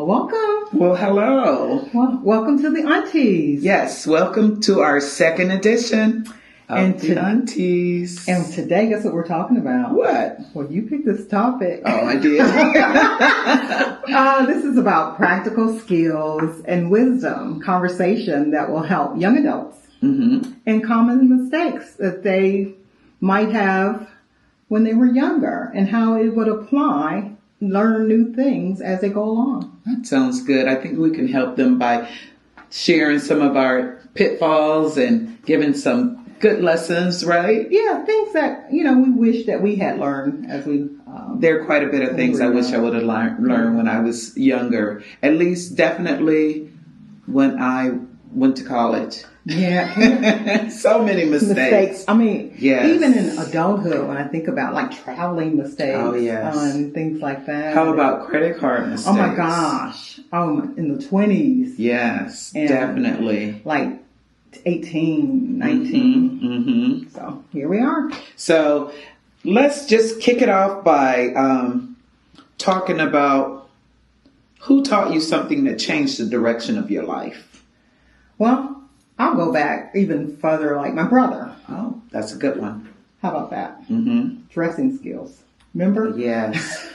Well, welcome. Well, hello. Well, welcome to the AuntTEA'z. Yes, welcome to our second edition of the AuntTEA'z. And today, guess what we're talking about? What? Well, you picked this topic. Oh, I did. This is about practical skills and wisdom, conversation that will help young adults and common mistakes that they might have when they were younger and how it would apply, learn new things as they go along. That sounds good. I think we can help them by sharing some of our pitfalls and giving some good lessons, right? Yeah, things that, we wish that we had learned as we... there are quite a bit of things I wish I would have learned when I was younger. At least definitely when I went to college. Yeah. So many mistakes. I mean, yes. Even in adulthood, when I think about like traveling mistakes and things like that. How about credit card mistakes? Oh my gosh. In the 20s. Yes, and definitely. Like 18, 19. So here we are. So let's just kick it off by talking about who taught you something that changed the direction of your life. Well, I'll go back even further, like my brother. Oh, that's a good one. How about that? Dressing skills. Remember? Yes.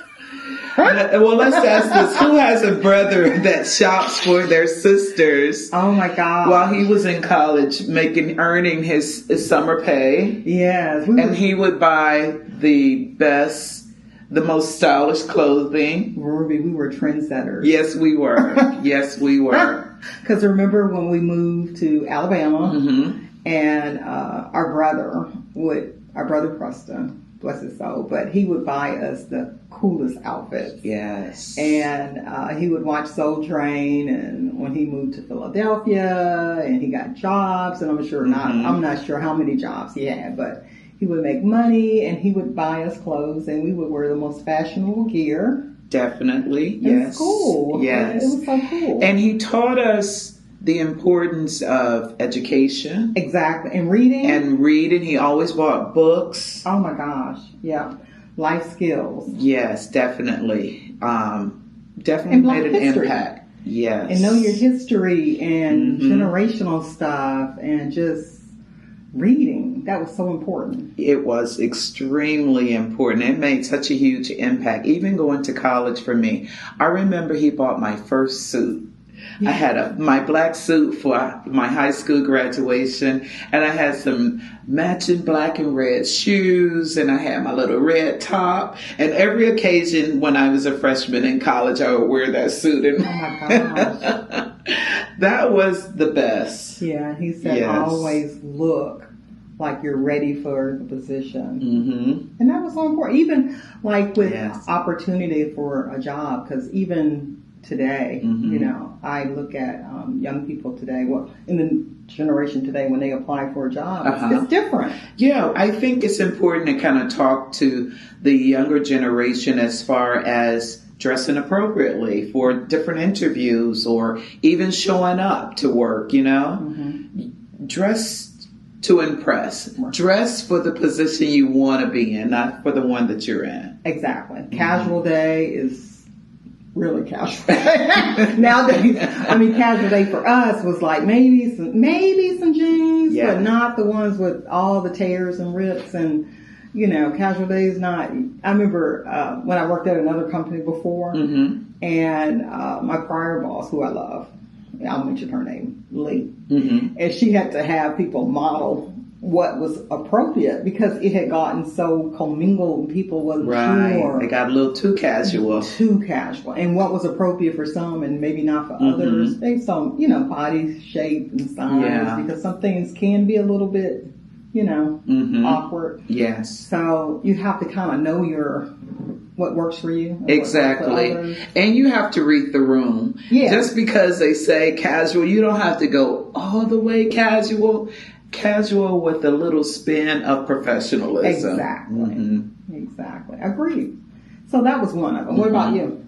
Well, let's ask this. Who has a brother that shops for their sisters? Oh, my God. While he was in college, earning his summer pay. Yes. He would buy the most stylish clothing. Ruby, we were trendsetters. Yes, we were. Yes, we were. Because remember when we moved to Alabama and our brother Preston, bless his soul, but he would buy us the coolest outfits. Yes. And he would watch Soul Train, and when he moved to Philadelphia and he got jobs, and I'm not sure how many jobs he had, but he would make money and he would buy us clothes and we would wear the most fashionable gear. Definitely. Yes. It was cool. Yes. It was so cool. And he taught us the importance of education. Exactly. And reading. He always bought books. Oh my gosh. Yeah. Life skills. Yes, definitely. Definitely made an impact. Yes. And know your history and generational stuff and just reading. That was so important. It was extremely important. It made such a huge impact. Even going to college for me. I remember he bought my first suit. Yeah. I had my black suit for my high school graduation, and I had some matching black and red shoes, and I had my little red top. And every occasion when I was a freshman in college, I would wear that suit. And oh my gosh. That was the best. Yeah, he said always look like you're ready for the position. And that was so important. Even like with opportunity for a job, because even today, I look at young people today, well, in the generation today, when they apply for a job, it's different. Yeah, I think it's important to kind of talk to the younger generation as far as dressing appropriately for different interviews or even showing up to work, Dress to impress. Dress for the position you want to be in, not for the one that you're in. Exactly. Casual day is really casual. Nowadays, casual day for us was like maybe some jeans, but not the ones with all the tears and rips and, casual days not. I remember when I worked at another company before and my prior boss, who I love, I'll mention her name, Lee. And she had to have people model what was appropriate because it had gotten so commingled and people wasn't sure. They got a little too casual. And what was appropriate for some and maybe not for others based on, body shape and size because some things can be a little bit, awkward. Yes. So you have to kind of know what works for you. Exactly. And you have to read the room. Yeah. Just because they say casual, you don't have to go all the way casual. Casual with a little spin of professionalism. Exactly. Exactly. Agreed. So that was one of them. What about you?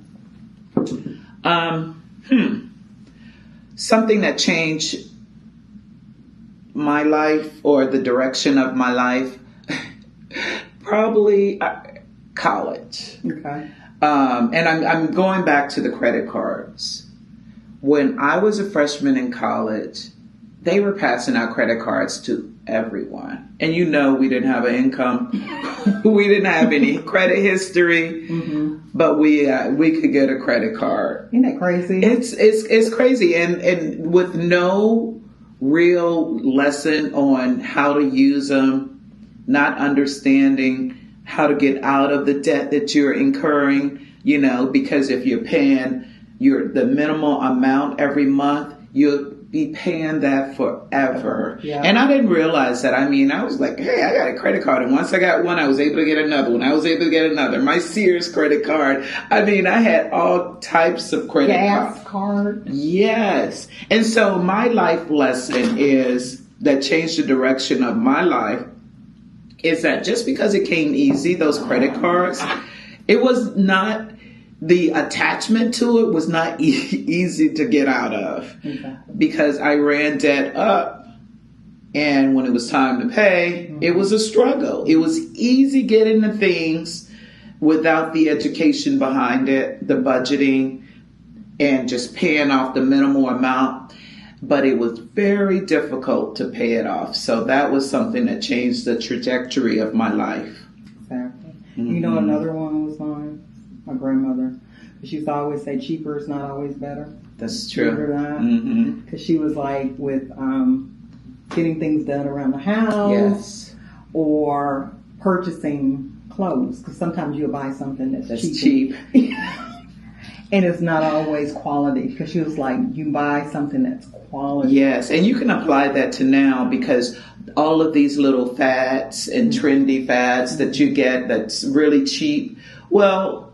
Something that changed my life or the direction of my life, probably college. Okay. And I'm going back to the credit cards. When I was a freshman in college, they were passing out credit cards to everyone. And we didn't have an income. We didn't have any credit history, but we could get a credit card. Isn't that crazy? It's crazy. And with no real lesson on how to use them, not understanding how to get out of the debt that you're incurring, because if you're paying the minimal amount every month, you'll be paying that forever. Yeah. And I didn't realize that. I was like, hey, I got a credit card. And once I got one, I was able to get another one. I was able to get another. My Sears credit card. I had all types of credit cards. Gas card. Yes. And so my life lesson that changed the direction of my life is that just because it came easy, those credit cards, it was not... The attachment to it was not easy to get out of because I ran debt up. And when it was time to pay, it was a struggle. It was easy getting the things without the education behind it, the budgeting, and just paying off the minimal amount. But it was very difficult to pay it off. So that was something that changed the trajectory of my life. Exactly. Another one was mine. My grandmother. She used to always say cheaper is not always better. That's true. Because she was like with getting things done around the house. Yes. Or purchasing clothes. Because sometimes you'll buy something that's cheap. And it's not always quality. Because she was like, you buy something that's quality. Yes. And you can apply that to now because all of these little fads and trendy fads that you get that's really cheap. Well,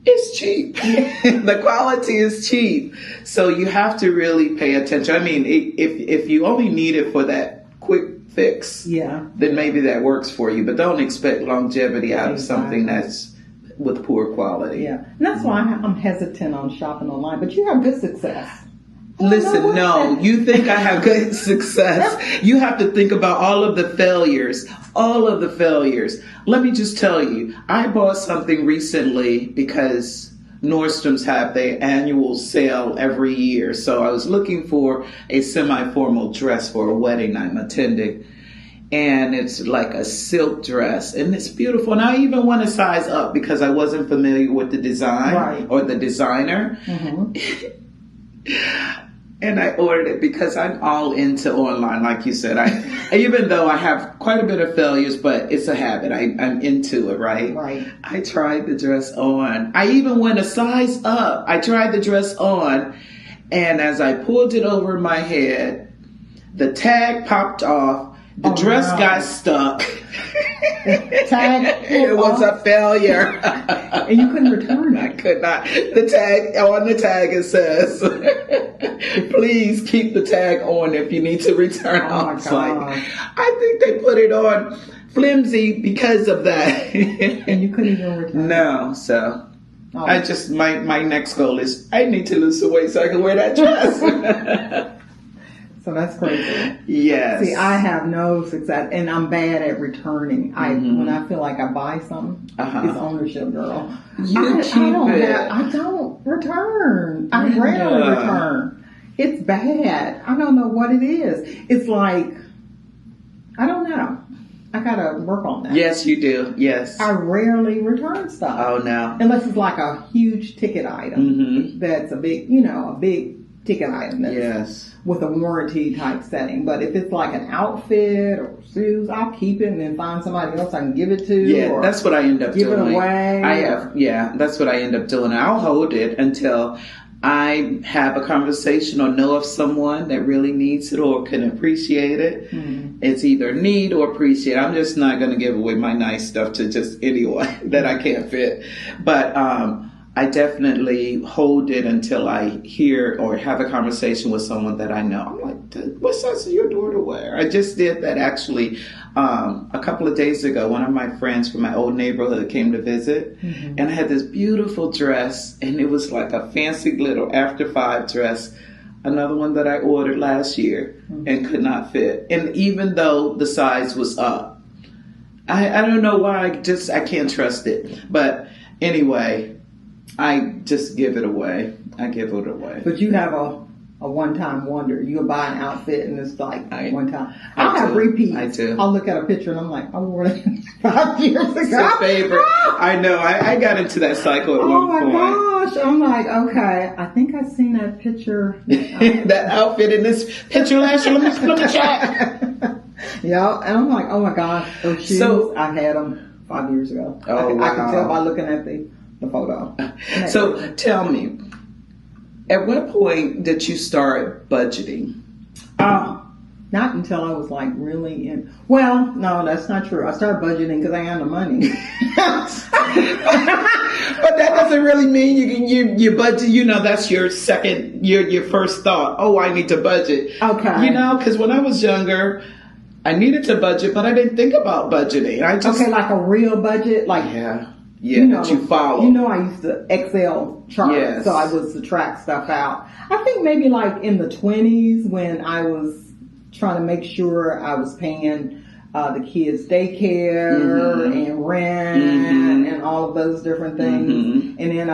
it's cheap. The quality is cheap. So you have to really pay attention. If you only need it for that quick fix, then maybe that works for you. But don't expect longevity out of something that's with poor quality. Yeah. And that's why I'm hesitant on shopping online. But you have good success. Listen, no, you think I have good success. You have to think about all of the failures. Let me just tell you, I bought something recently because Nordstrom's have their annual sale every year. So I was looking for a semi-formal dress for a wedding I'm attending. And it's like a silk dress and it's beautiful. And I even went a size up because I wasn't familiar with the design or the designer. And I ordered it because I'm all into online, like you said. Even though I have quite a bit of failures, but it's a habit. I'm into it, right? Right. I tried the dress on. I even went a size up. I tried the dress on, and as I pulled it over my head, the tag popped off. The dress got stuck. It was a failure. And you couldn't return it. I could not. The tag it says, please keep the tag on if you need to return. Oh my God. I think they put it on flimsy because of that. And you couldn't even return. No, so my next goal is I need to lose some weight so I can wear that dress. So that's crazy. Yes. See, I have no success, and I'm bad at returning. When I feel like I buy something, it's ownership, girl. I don't return. I rarely return. It's bad. I don't know what it is. It's like, I don't know. I gotta work on that. Yes, you do. Yes. I rarely return stuff. Oh no. Unless it's like a huge ticket item. That's a big ticket item. That's with a warranty type setting. But if it's like an outfit or shoes, I'll keep it and then find somebody else I can give it to. Yeah, that's what I end up doing. Give it away. That's what I end up doing. I'll hold it until I have a conversation or know of someone that really needs it or can appreciate it. It's either need or appreciate. I'm just not going to give away my nice stuff to just anyone that I can't fit. But I definitely hold it until I hear or have a conversation with someone that I know. I'm like, what size does your daughter wear? I just did that actually a couple of days ago. One of my friends from my old neighborhood came to visit, and I had this beautiful dress, and it was like a fancy little After 5 dress, another one that I ordered last year and could not fit. And even though the size was up, I don't know why, I can't trust it. But anyway, I just give it away. I give it away. But you have a one-time wonder. You'll buy an outfit and it's like one time. I'll have repeats. I do. I'll look at a picture and I'm like, I wore it 5 years ago. It's your favorite. I know. I got into that cycle at one point. Oh my gosh. I'm like, okay, I think I've seen that picture. That outfit in this picture last year. Let me check. Yeah. And I'm like, oh my gosh. Those shoes, I had them 5 years ago. Oh, I can tell by looking at the photo. So tell me, at what point did you start budgeting? Not until I was like really in. Well, no, that's not true. I started budgeting because I had the money. But that doesn't really mean you budget. You know, that's your first thought. Oh, I need to budget. Okay. You know, because when I was younger, I needed to budget, but I didn't think about budgeting. Okay, like a real budget, like yeah, that you follow. You know, I used to Excel chart, so I would subtract stuff out. I think maybe like in the 20s when I was trying to make sure I was paying the kids' daycare and rent and all of those different things. And then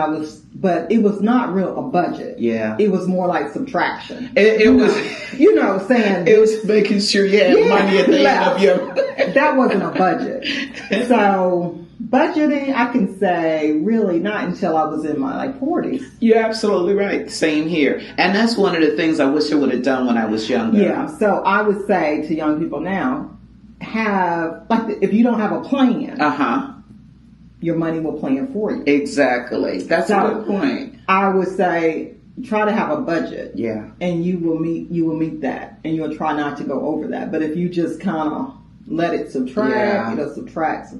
but it was not real a budget. Yeah. It was more like subtraction. It was, saying. It was making sure you had money at the end of your. That wasn't a budget. So budgeting, I can say really not until I was in my 40s. You're absolutely right. Same here. And that's one of the things I wish I would have done when I was younger. Yeah. So I would say to young people now, if you don't have a plan, your money will plan for you. Exactly. That's a good point. I would say try to have a budget. Yeah. And you will meet that, and you'll try not to go over that. But if you just kind of let it subtract, it'll subtract.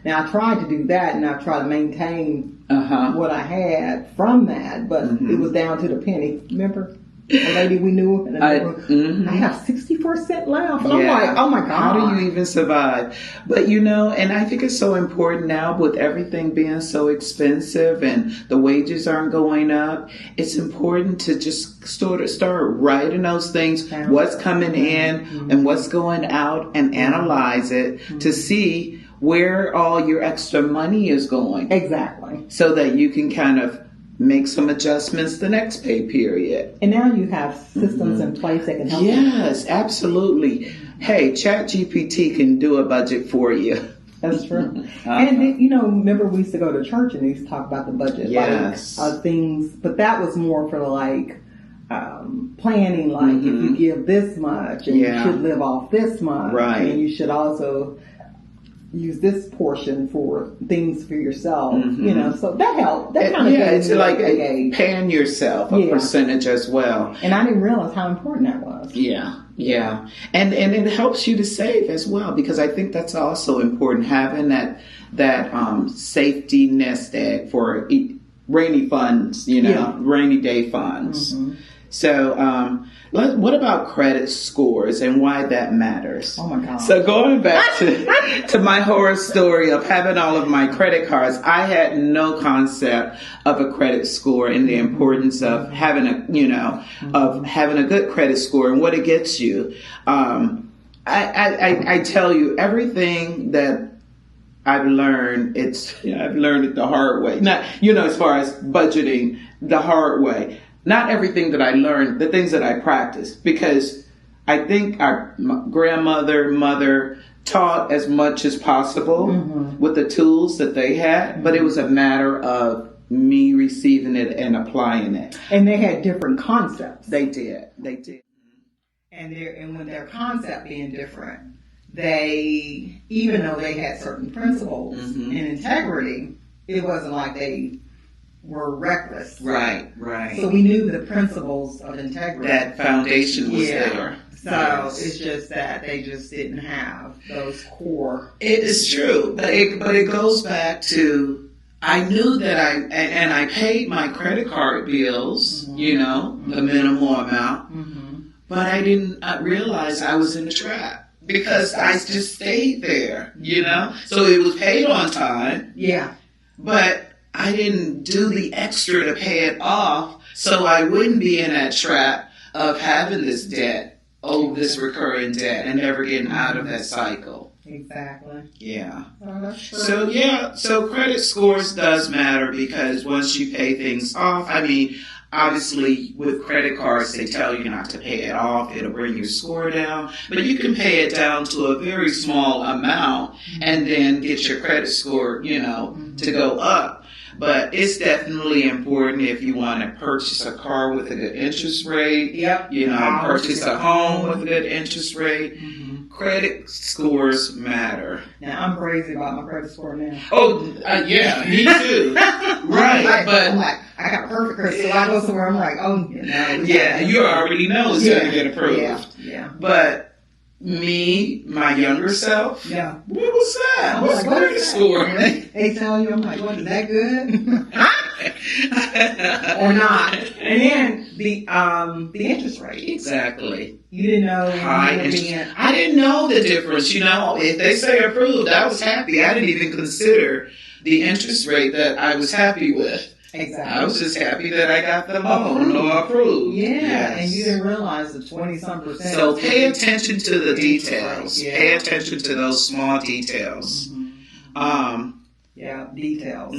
Now I tried to do that, and I tried to maintain what I had from that, but it was down to the penny. Remember? A lady we knew, and I have 64 cents left. And I'm like, oh my God. How do you even survive? But and I think it's so important now with everything being so expensive and the wages aren't going up. It's important to just sort of start writing those things, what's coming in and what's going out, and analyze it to see where all your extra money is going. Exactly. So that you can kind of make some adjustments the next pay period. And now you have systems in place that can help you. Yes, absolutely. Hey, ChatGPT can do a budget for you. That's true. And remember we used to go to church and they used to talk about the budget, things, but that was more for planning, if you give this much and you should live off this much, right? And you should also use this portion for things for yourself, so that helped. That kind of it's like paying yourself a percentage as well. And I didn't realize how important that was. Yeah. And it helps you to save as well, because I think that's also important, having that safety nest egg for rainy funds, rainy day funds. So, what about credit scores and why that matters? Oh my God. So going back to my horror story of having all of my credit cards, I had no concept of a credit score and the importance of having a good credit score and what it gets you. I tell you, everything that I've learned, I've learned it the hard way. Not, as far as budgeting, the hard way. Not everything that I learned, the things that I practiced, because I think our mother taught as much as possible with the tools that they had, but it was a matter of me receiving it and applying it. And they had different concepts. They did. And with their concept being different, they, even though they had certain principles and integrity, it wasn't like they were reckless. Right. So we knew the principles of integrity. That foundation was there. So it's just that they just didn't have those core. It is true, but it goes back to, I knew that I paid my credit card bills, the minimal amount, but I didn't realize I was in a trap because I just stayed there, So it was paid on time. Yeah. But I didn't do the extra to pay it off, so I wouldn't be in that trap of having this debt, this recurring debt, and never getting out of that cycle. Exactly. Yeah. Oh, that's true. So credit scores does matter because once you pay things off, I mean, obviously with credit cards, they tell you not to pay it off. It'll bring your score down, but you can pay it down to a very small amount and then get your credit score, to go up. But it's definitely important if you want to purchase a car with a good interest rate. Yep. Purchase a home with a good interest rate. Credit scores matter. Now, I'm crazy about my credit score now. Oh, yeah, me too. Right, but I'm like, I got a perfect credit score. I go somewhere, I'm like, oh, yeah, you already know it's going to get approved. Yeah. But me, my younger self, yeah. What was that? What's like, credit score? They tell you, I'm like, what, is that good? Or not? And then the interest rate. Exactly. You didn't know. High interest. I didn't know the difference. If they say approved, I was happy. I didn't even consider the interest rate that I was happy with. Exactly. I was just happy that I got the loan or approved. Yeah, yes. And you didn't realize the 20-some%. So pay attention to the details. Yeah. Pay attention to those small details. Details.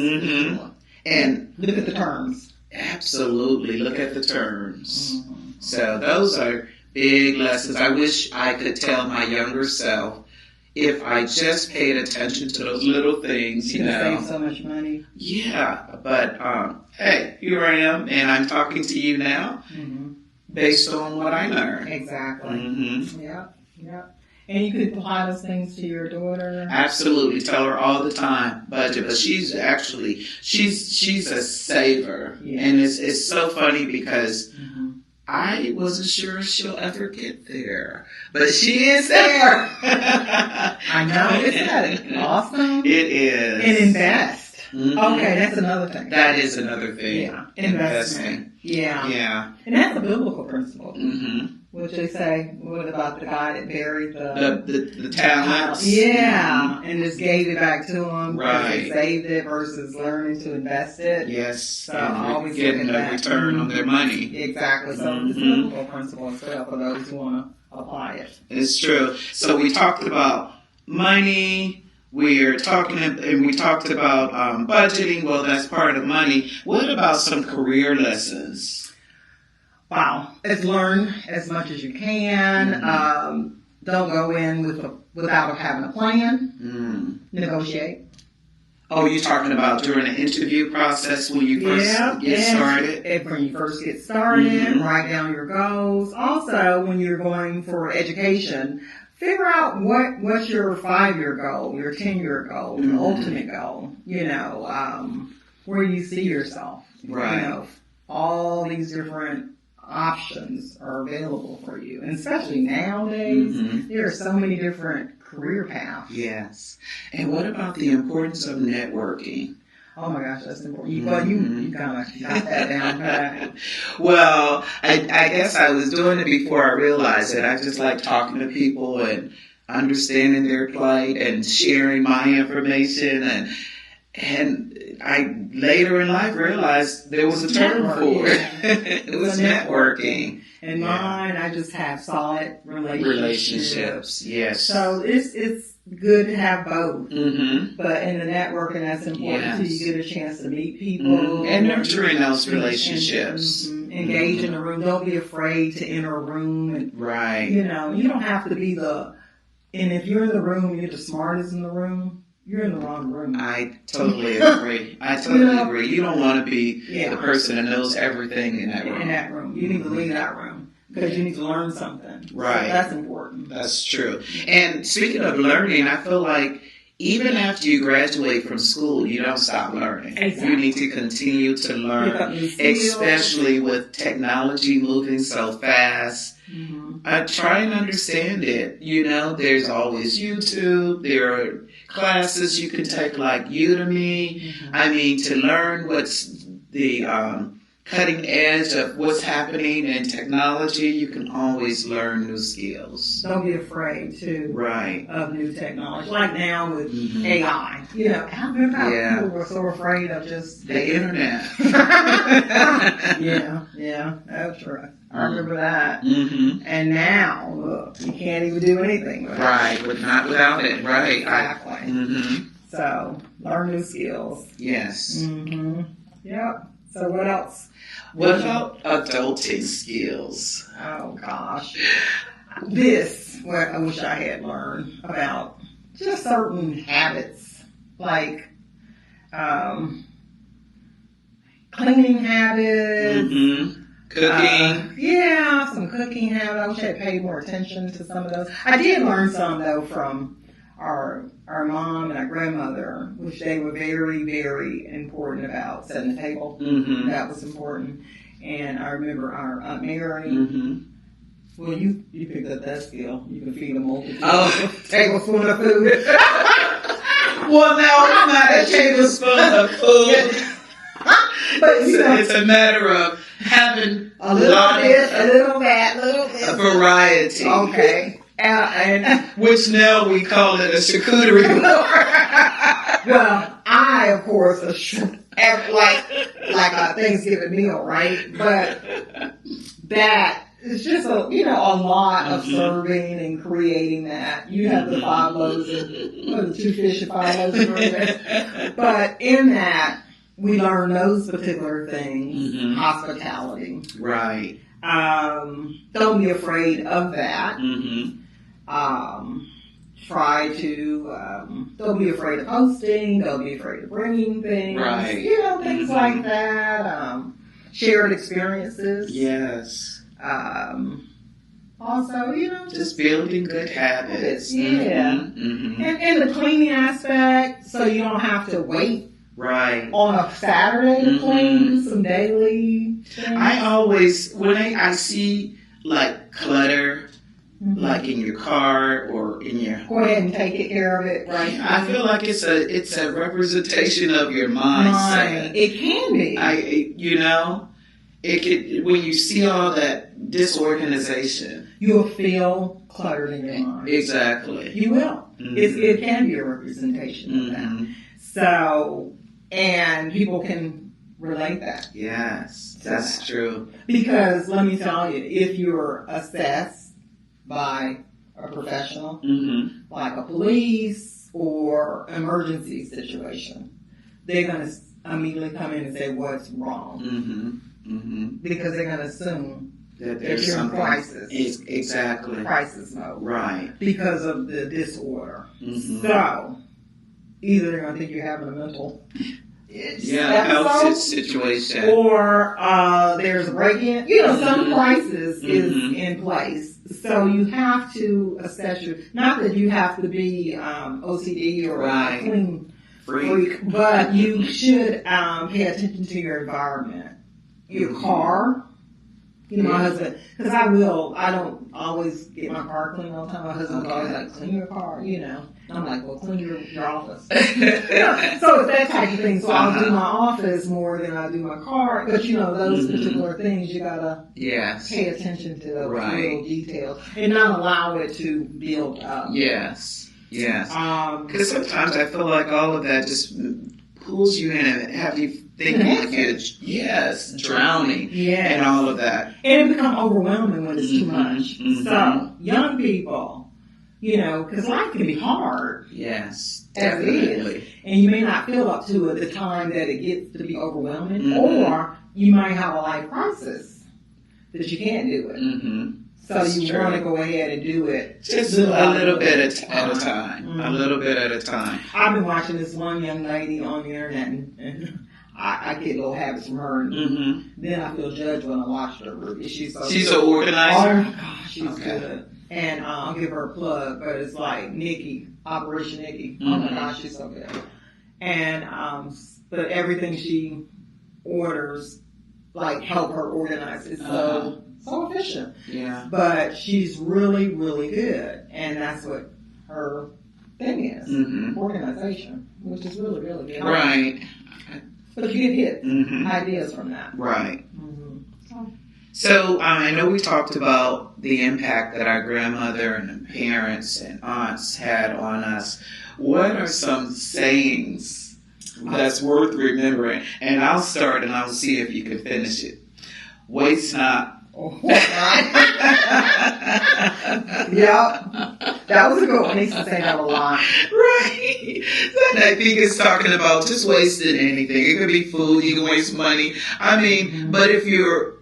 And look at the terms. Absolutely, look at the terms. So those are big lessons. I wish I could tell my younger self, if I just paid attention to those little things, save so much money. Yeah, but hey, here I am, and I'm talking to you now, based on what I learned. Exactly. Yeah. And you could apply those things to your daughter. Absolutely, tell her all the time, budget. But she's a saver, and it's so funny because. I wasn't sure she'll ever get there, but she is there. I know. Isn't that awesome? It is. And invest. Okay, that's another thing. That is another thing. Yeah. Investing. Yeah. And that's a biblical principle. Which they say, what about the guy that buried the talents? Yeah. And just gave it back to him. Right. Saved it versus learning to invest it. Yes. So always getting a return on their money. Exactly. So it's a biblical principle as well for those who want to apply it. It's true. So we talked about money. We talked about budgeting. Well, that's part of money. What about some career lessons? Wow. Learn as much as you can. Don't go in without having a plan. Negotiate. Oh, you're talking about during the interview process when you first get started? When you first get started, write down your goals. Also, when you're going for education, figure out what's your 5-year goal, your 10-year goal, your ultimate goal. Where you see yourself. Right. All these different options are available for you, and especially nowadays, there are so many different career paths. Yes. And what about the importance of networking? Oh my gosh, that's important. You kind of got that down. Well, I guess I was doing it before I realized it. I just like talking to people and understanding their plight and sharing my information, and I later in life realized there was a term for it. It was networking. And mine, I just have solid relationships. Yes. So it's good to have both. But in the networking, that's important too. You get a chance to meet people. And nurturing those relationships. Engage in the room. Don't be afraid to enter a room. Right. You don't have to be and if you're in the room and you're the smartest in the room, you're in the wrong room. I totally agree. Agree. You don't want to be the person that knows everything in that room. You need to leave that room because you need to learn something. Right. So that's important. That's true. And speaking of learning, I feel like even after you graduate from school, you don't stop learning. Exactly. You need to continue to learn, especially with technology moving so fast. Try and understand it. There's always YouTube. There are classes you can take like Udemy. I mean, to learn what's the cutting edge of what's happening in technology, you can always learn new skills. Don't be afraid too. Right. Of new technology. Like now with Mm-hmm. AI. You know, I remember how people were so afraid of just the internet. yeah, that's right. I remember that. Mm-hmm. And now, look, you can't even do anything without Right, but not without it. Right. Exactly. Mm-hmm. So, learn new skills. Yes. Mm-hmm. Yep. So, what else? What about adulting skills? Oh, gosh. This, what I wish I had learned about just certain habits, like cleaning habits. Mm-hmm. Cooking. Yeah, some cooking habits. I wish I had paid more attention to some of those. I did learn some, though, from our mom and our grandmother, which they were very, very important about setting the table. Mm-hmm. That was important. And I remember our Aunt Mary. Mm-hmm. Well, you picked up that skill. You can feed a multitude. Oh. Tablespoon of food. Well, no, it's not a tablespoon of food. But you know, It's a matter of having a little this, a little that, a variety. Okay. And which now we call it a charcuterie board. well, I of course like a Thanksgiving meal, right? But that is just a lot of serving and creating that. You have the 5 loaves and 2 fish and 5 loaves of bread. But in that, we learn those particular things. Mm-hmm. Hospitality. Right. Don't be afraid of that. Mm-hmm. Try to, don't be afraid of hosting, don't be afraid of bringing things, Right. Things like that, shared experiences. Yes. Also, Just building good habits. Yeah. Mm-hmm. And the cleaning aspect, so you don't have to wait Right. on a Saturday to clean, Mm-hmm. do some daily things. I always, when I see like clutter, like in your car or in your Go ahead and take care of it, right? I feel like it's a representation of your mindset. It can be. It could, when you see all that disorganization. You'll feel cluttered in your mind. Exactly. You will. Mm-hmm. It can be a representation of that. Mm-hmm. So, and people can relate that. Yes, that's true. Because let me tell you, if you're assessed by a professional, Mm-hmm. like a police or emergency situation, they're going to immediately come in and say what's wrong. Mm-hmm. Mm-hmm. Because they're going to assume That that there's you're in something. crisis. Exactly. Crisis mode. Right. Because of the disorder. Mm-hmm. So, either they're going to think you're having a mental health situation. or there's a break-in. Some crisis is in place. So you have to assess not that you have to be OCD or a clean freak, but you should pay attention to your environment. Your car. My husband, because I don't always get my car clean all the time. My husband's always like, clean your car, I'm like, well, clean your office. So it's that type of thing. So I'll do my office more than I do my car. But those particular things, you gotta pay attention to those little details and not allow it to build up. Yes. Because sometimes I feel like all of that just pulls you in and have you thinking like you're drowning and all of that. And it becomes overwhelming when it's too much. Mm-hmm. So, young people, because life can be hard. Yes, definitely. As it is. And you may not feel up to it the time that it gets to be overwhelming, or you might have a life crisis that you can't do it. Mm-hmm. So you want to go ahead and do it. Just a little bit at a time. Mm-hmm. A little bit at a time. I've been watching this one young lady on the internet, and I get little habits from her. And then I feel judged when I watch her. She's an organizer? Oh, gosh, she's good. And I'll give her a plug, but it's like Nikki, Operation Nikki. Oh my gosh, she's so good. And, but everything she orders, like, help her organize. It's so efficient. Yeah. But she's really, really good. And that's what her thing is. Organization, which is really, really good. Right. But you get hit ideas from that. Right. So I know we talked about the impact that our grandmother and parents and aunts had on us. What are some sayings that's worth remembering? And I'll start and I'll see if you can finish it. Waste not. Yeah, that was a good one. They used to say that a lot. Right. And I think it's talking about just wasting anything. It could be food, you can waste money. I mean, but if you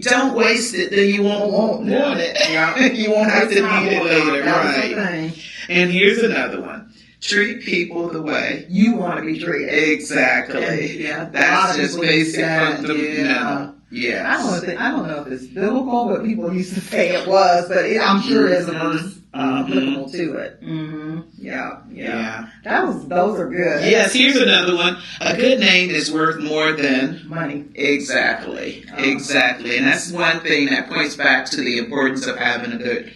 don't waste it, then you won't want it. Yeah. You won't have to need it later. That's Right. the thing. And here's another one. Treat people the way You want to be treated. exactly. Yeah, That's just basic fundamental. Yeah. Yes. I don't know if it's biblical, but people used to say it was. But I'm sure there's a verse applicable to it. Mm-hmm. Yeah. Those are good. Yes, here's another one. A good name is worth more than Money. Exactly. Exactly. And that's one thing that points back to the importance of having a good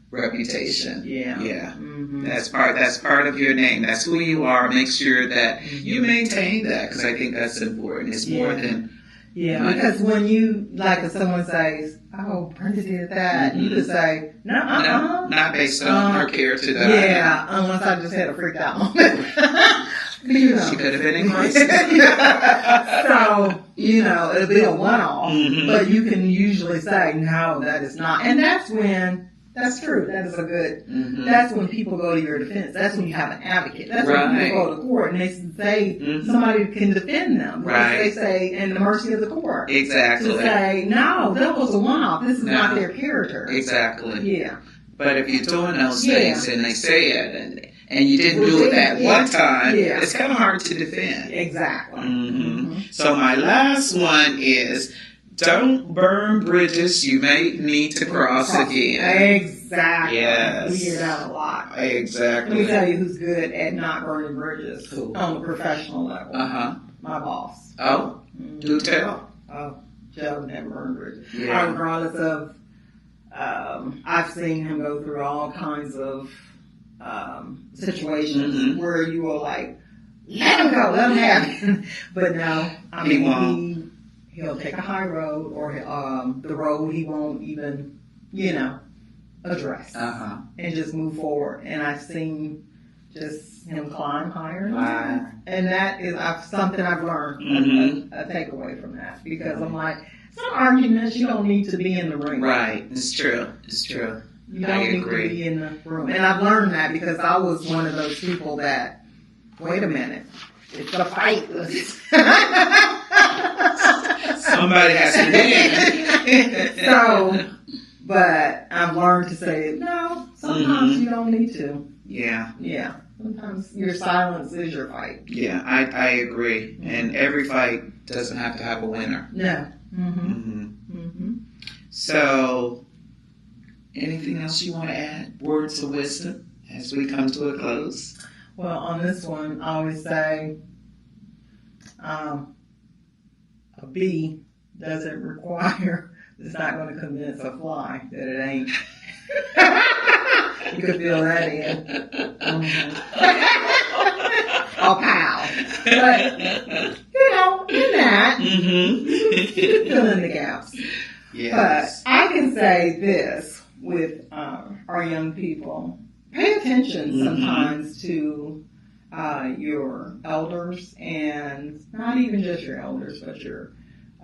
reputation. Yeah. Mm-hmm. That's part of your name. That's who you are. Make sure that you maintain that, because I think that's important. It's more than money. Because when you, like, if someone says, "Oh, Brenda did that," you could say, "No, not based on her character. That yeah, unless I just had a freaked out moment." She could have been in crisis. So, it'll be a one-off, but you can usually say, "No, that is not," and that's true. That is a good. That's when people go to your defense. That's when you have an advocate. That's when people go to court and they say somebody can defend them. Right. They say, in the mercy of the court. Exactly. To say, no, that was a one-off. This is not their character. Exactly. Yeah. But if you're doing those things and they say it and you didn't do it that one time, it's kind of hard to defend. Exactly. So my last one is, don't burn bridges you may need to cross again. Exactly. Yes. We hear that a lot. Exactly. Let me tell you who's good at not burning bridges on the professional level. My boss. Oh, do tell. Oh, Joe never burned bridges. Yeah. Regardless of, I've seen him go through all kinds of situations where you are like, let him go, let him have it. But no, I mean, he'll take a high road or the road he won't even, address and just move forward. And I've seen just him climb higher and higher. And that is something I've learned, a takeaway from that. Because I'm like, some arguments you don't need to be in the ring. Right. It's true. You don't need to be in the room. And I've learned that because I was one of those people that, wait a minute, it's a fight. Somebody has to win. So, but I've learned to say, no, sometimes you don't need to. Yeah. Sometimes your silence is your fight. Yeah, I agree. And every fight doesn't have to have a winner. No. So, anything else you want to add? Words of wisdom as we come to a close? Well, on this one, I always say, a bee doesn't require, it's not going to convince a fly that it ain't. You could feel that in. Oh, pow. But, in that, you fill in the gaps. Yes. But I can say this with our young people. Pay attention sometimes to your elders, and not even just your elders, but your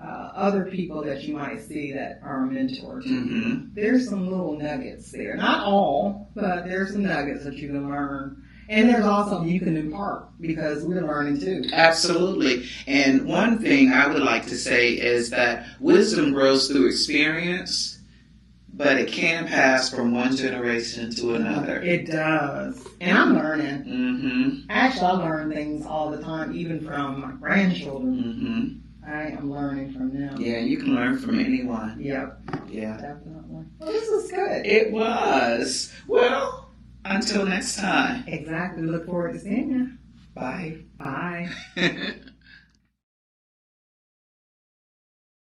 other people that you might see that are a mentor to you. There's some little nuggets there. Not all, but there's some nuggets that you can learn. And there's also you can impart, because we're learning too. Absolutely. And one thing I would like to say is that wisdom grows through experience, but it can pass from one generation to another. It does. And I'm learning. Actually, I learn things all the time, even from my grandchildren. I am learning from them. Yeah, you can learn from anyone. Yep. Yeah. Definitely. Well, this was good. It was. Well, until next time. Exactly. Look forward to seeing you. Bye. Bye.